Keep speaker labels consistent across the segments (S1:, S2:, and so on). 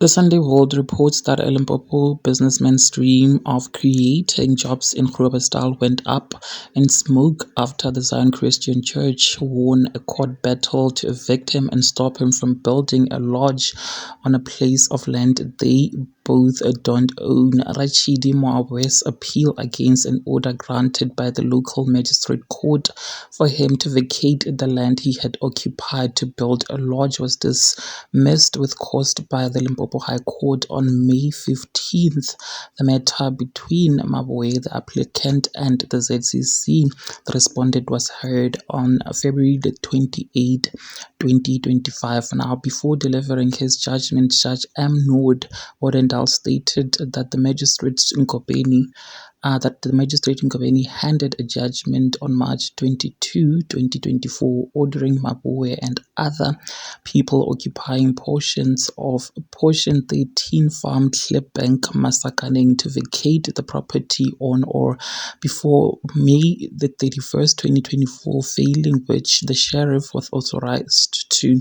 S1: The Sunday World reports that a Limpopo businessman's dream of creating jobs in Groblersdal went up in smoke after the Zion Christian Church won a court battle to evict him and stop him from building a lodge on a place of land they both don't own. Rachidi Moawe's appeal against an order granted by the local magistrate court for him to vacate the land he had occupied to build a lodge was dismissed with cost by the Limpopo High Court on May 15th. The matter between Maboe, the applicant, and the ZCC, the respondent, was heard on February the 28th, 2025. Now, before delivering his judgment, Judge M. Nord Odendal stated that the magistrate in Kopeni handed a judgment on March 22, 2024, ordering Maboe and other people occupying portions of Portion 13 Farm Klipbank Masakaneng to vacate the property on or before May the 31st, 2024, failing which the sheriff was authorized to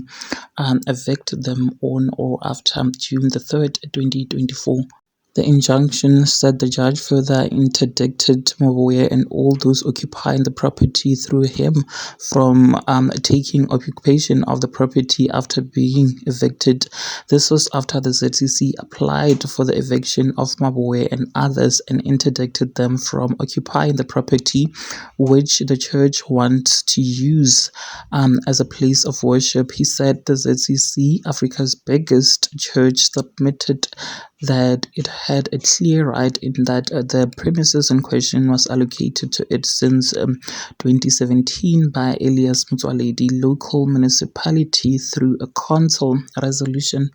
S1: evict them on or after June the 3rd, 2024. The injunction, said the judge, further interdicted Maboe and all those occupying the property through him from taking occupation of the property after being evicted. This was after the ZCC applied for the eviction of Maboe and others and interdicted them from occupying the property, which the church wants to use as a place of worship. He said the ZCC, Africa's biggest church, submitted that it had a clear right in that the premises in question was allocated to it since 2017 by Elias Motsoaledi local municipality through a council resolution.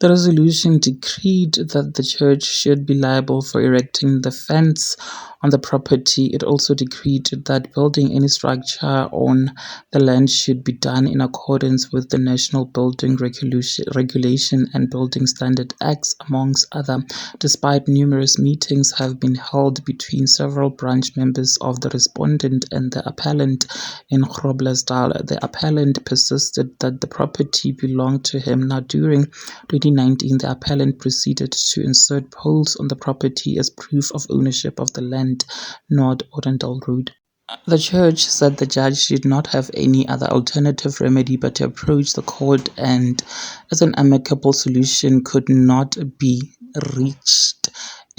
S1: The resolution decreed that the church should be liable for erecting the fence on the property. It also decreed that building any structure on the land should be done in accordance with the National Building Regulation and Building Standard Acts, amongst other. Despite numerous meetings have been held between several branch members of the respondent and the appellant in Groblersdal, the appellant persisted that the property belonged to him. Now, during 2019, the appellant proceeded to insert poles on the property as proof of ownership of the land, North Odendal Road. The church said the judge did not have any other alternative remedy but to approach the court, and as an amicable solution could not be reached.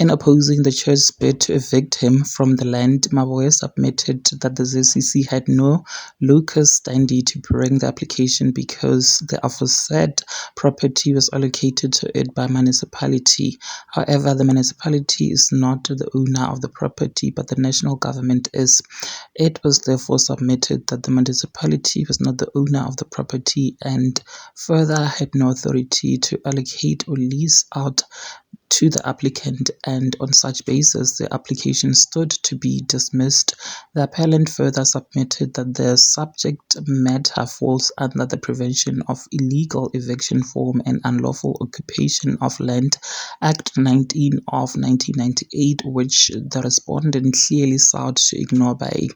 S1: In opposing the church's bid to evict him from the land, Maboe submitted that the ZCC had no locus standi to bring the application because the aforesaid property was allocated to it by municipality. However, the municipality is not the owner of the property, but the national government is. It was therefore submitted that the municipality was not the owner of the property and further had no authority to allocate or lease out to the applicant, and on such basis the application stood to be dismissed. The appellant further submitted that the subject matter falls under the Prevention of Illegal Eviction Form and Unlawful Occupation of Land Act 19 of 1998, which the respondent clearly sought to ignore by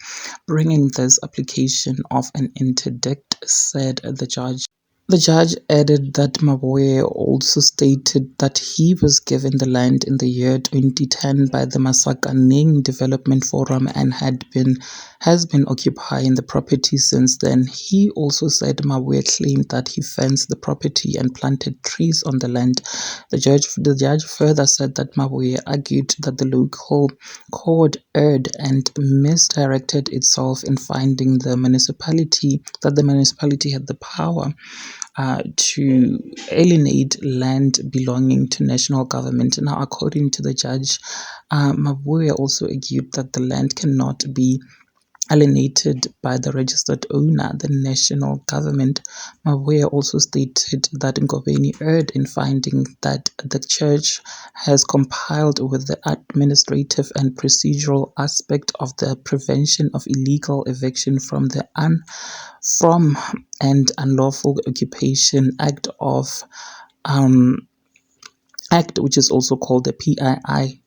S1: bringing this application of an interdict, said the judge. The judge added that Maboe also stated that he was given the land in the year 2010 by the Masakaneng Development Forum and has been occupying the property since then. He also said Maboe claimed that he fenced the property and planted trees on the land. The judge further said that Maboe argued that the local court erred and misdirected itself in finding that the municipality had the power to alienate land belonging to national government. Now, according to the judge, Maboe also argued that the land cannot be alienated by the registered owner, the national government. Maboe also stated that Ngobeni erred in finding that the church has complied with the administrative and procedural aspect of the Prevention of Illegal Eviction from and Unlawful Occupation Act which is also called the PIE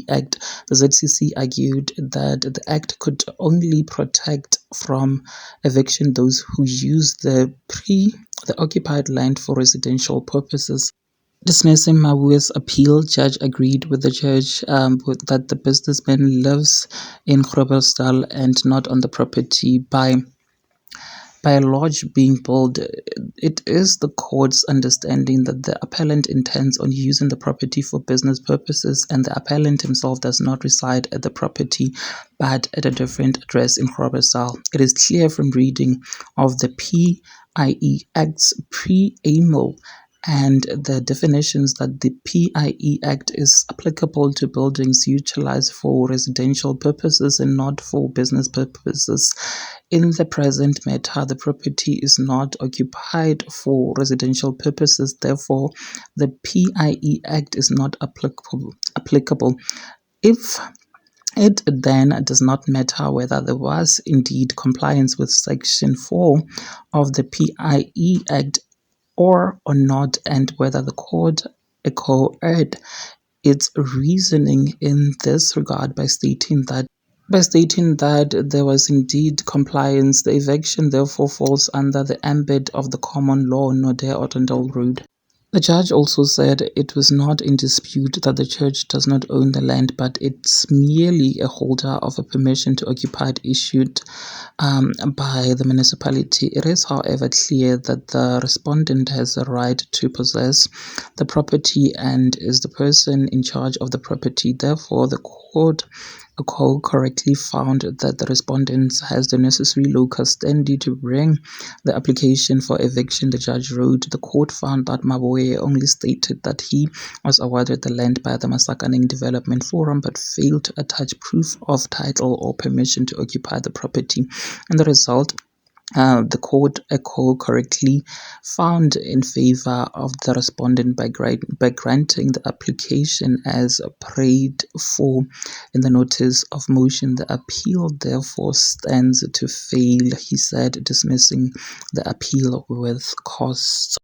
S1: Act. The ZCC argued that the act could only protect from eviction those who use the occupied land for residential purposes. Dismissing Mabue's appeal, judge agreed with the judge that the businessman lives in Groblersdal and not on the property. By a lodge being built, it is the court's understanding that the appellant intends on using the property for business purposes, and the appellant himself does not reside at the property but at a different address in Groblersdal. It is clear from reading of the PIE Act's preamble and the definitions that the PIE Act is applicable to buildings utilized for residential purposes and not for business purposes. In the present matter, the property is not occupied for residential purposes, therefore the PIE Act is not applicable. If it then does not matter whether there was indeed compliance with Section 4 of the PIE Act or not, and whether the court echoed its reasoning in this regard by stating that there was indeed compliance. The eviction therefore falls under the ambit of the common law, Node Ottendal Road. The judge also said it was not in dispute that the church does not own the land, but it's merely a holder of a permission to occupy it issued by the municipality. It is, however, clear that the respondent has a right to possess the property and is the person in charge of the property. Therefore, the court correctly found that the respondent has the necessary locus standi to bring the application for eviction. The judge wrote, the court found that Maboe only stated that he was awarded the land by the Masakaneng Development Forum but failed to attach proof of title or permission to occupy the property. And the result, the court correctly found in favor of the respondent by granting the application as prayed for in the notice of motion. The appeal therefore stands to fail, he said, dismissing the appeal with cause.